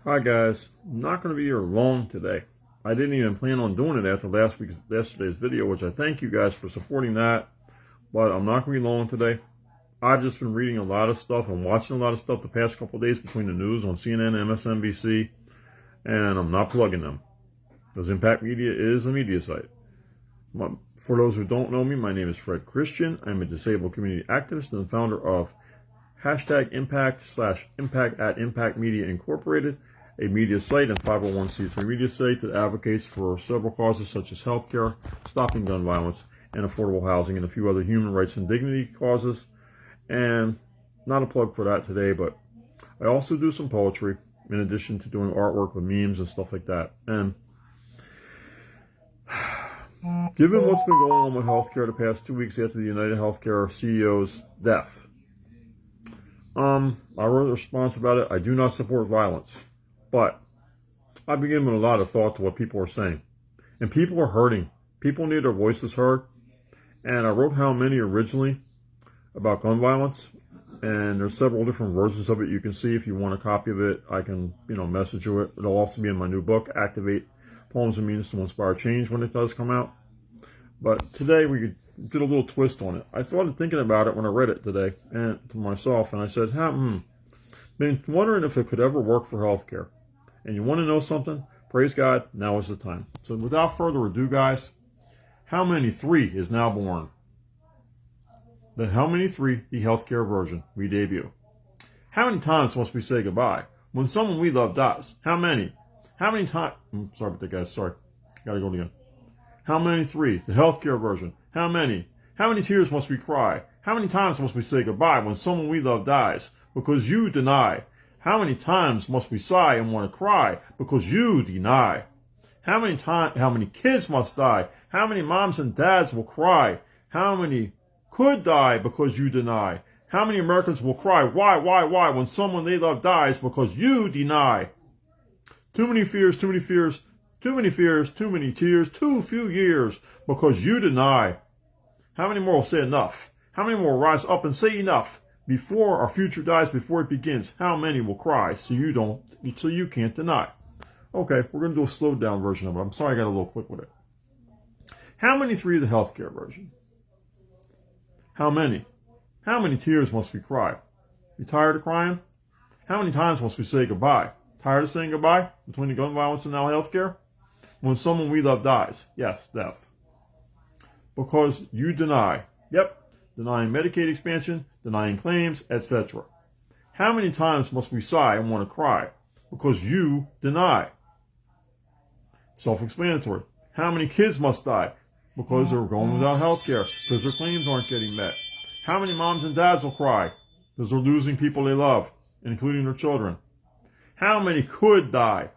Hi guys, I'm not going to be here long today. I didn't even plan on doing it after yesterday's video, which I thank you guys for supporting that, but I'm not going to be long today. I've just been reading a lot of stuff and watching a lot of stuff the past couple of days between the news on CNN and MSNBC, and I'm not plugging them, because Impact Media is a media site. For those who don't know me, my name is Fred Christian. I'm a disabled community activist and the founder of #Impact/Impact at Impact Media Incorporated, a media site and 501c3 media site that advocates for several causes such as healthcare, stopping gun violence, and affordable housing, and a few other human rights and dignity causes. And not a plug for that today, but I also do some poetry in addition to doing artwork with memes and stuff like that. And given what's been going on with healthcare the past 2 weeks after the United Healthcare CEO's death, I wrote a response about it. I do not support violence, but I begin with a lot of thought to what people are saying. And people are hurting. People need their voices heard. And I wrote How Many originally about gun violence. And there's several different versions of it you can see. If you want a copy of it, I can, message you it. It'll also be in my new book, Activate Poems and Meanings to Inspire Change, when it does come out. But today we did a little twist on it. I started thinking about it when I read it today and to myself, and I said, been wondering if it could ever work for healthcare. And you want to know something? Praise God, now is the time. So without further ado, guys, How Many 3 is now born. The How Many 3, the healthcare version, we debut. How many times must we say goodbye when someone we love dies? How many? How many times? Sorry about that, guys. Sorry. Gotta go again. How Many 3, the healthcare version. How many? How many tears must we cry? How many times must we say goodbye when someone we love dies? Because you deny. How many times must we sigh and want to cry? Because you deny. How many kids must die? How many moms and dads will cry? How many could die because you deny? How many Americans will cry, why, when someone they love dies because you deny? Too many fears, too many fears, too many fears, too many tears, too few years, because you deny. How many more will say enough? How many more will rise up and say enough? Before our future dies, before it begins, how many will cry so you can't deny? Okay, we're going to do a slowed down version of it. I'm sorry I got a little quick with it. How many 3 the healthcare version? How many? How many tears must we cry? You tired of crying? How many times must we say goodbye? Tired of saying goodbye between the gun violence and now healthcare? When someone we love dies. Yes, death. Because you deny. Yep, denying Medicaid expansion, denying claims, etc. How many times must we sigh and want to cry? Because you deny. Self-explanatory. How many kids must die? Because they're going without health care, because their claims aren't getting met. How many moms and dads will cry? Because they're losing people they love, including their children. How many could die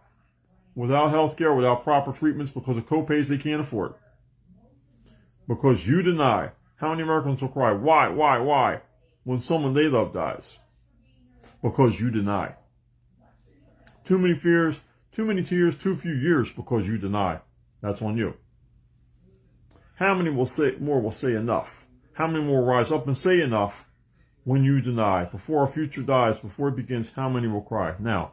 without health care, without proper treatments, because of co-pays they can't afford? Because you deny. How many Americans will cry, why, when someone they love dies? Because you deny. Too many fears, too many tears, too few years, because you deny. That's on you. How many will say enough? How many more rise up and say enough when you deny? Before our future dies, before it begins, how many will cry? Now,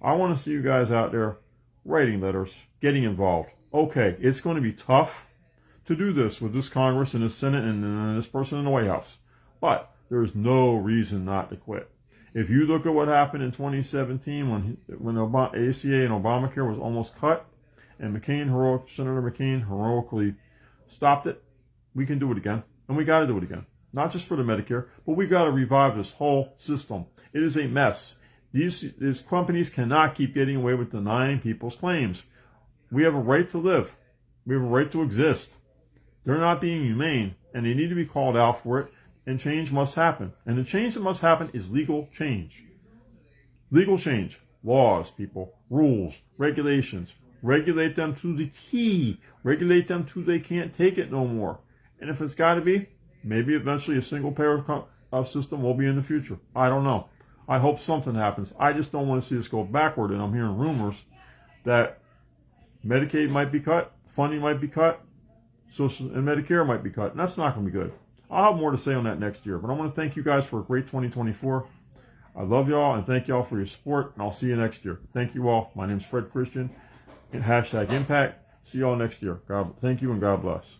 I want to see you guys out there writing letters, getting involved. Okay, it's going to be tough to do this with this Congress and this Senate and this person in the White House. But there's no reason not to quit. If you look at what happened in 2017 when ACA and Obamacare was almost cut, and Senator McCain heroically stopped it, we can do it again. And we got to do it again. Not just for the Medicare, but we got to revive this whole system. It is a mess. These companies cannot keep getting away with denying people's claims. We have a right to live. We have a right to exist. They're not being humane, and they need to be called out for it, and change must happen. And the change that must happen is legal change. Legal change. Laws, people. Rules. Regulations. Regulate them to the T. Regulate them to they can't take it no more. And if it's got to be, maybe eventually a single-payer system will be in the future. I don't know. I hope something happens. I just don't want to see us go backward, and I'm hearing rumors that Medicaid might be cut, funding might be cut, Social and Medicare might be cut, and that's not going to be good. I'll have more to say on that next year, but I want to thank you guys for a great 2024. I love y'all and thank y'all for your support, and I'll see you next year. Thank you all. My name's Fred Christian, and #Impact. See y'all next year. Thank you and God bless.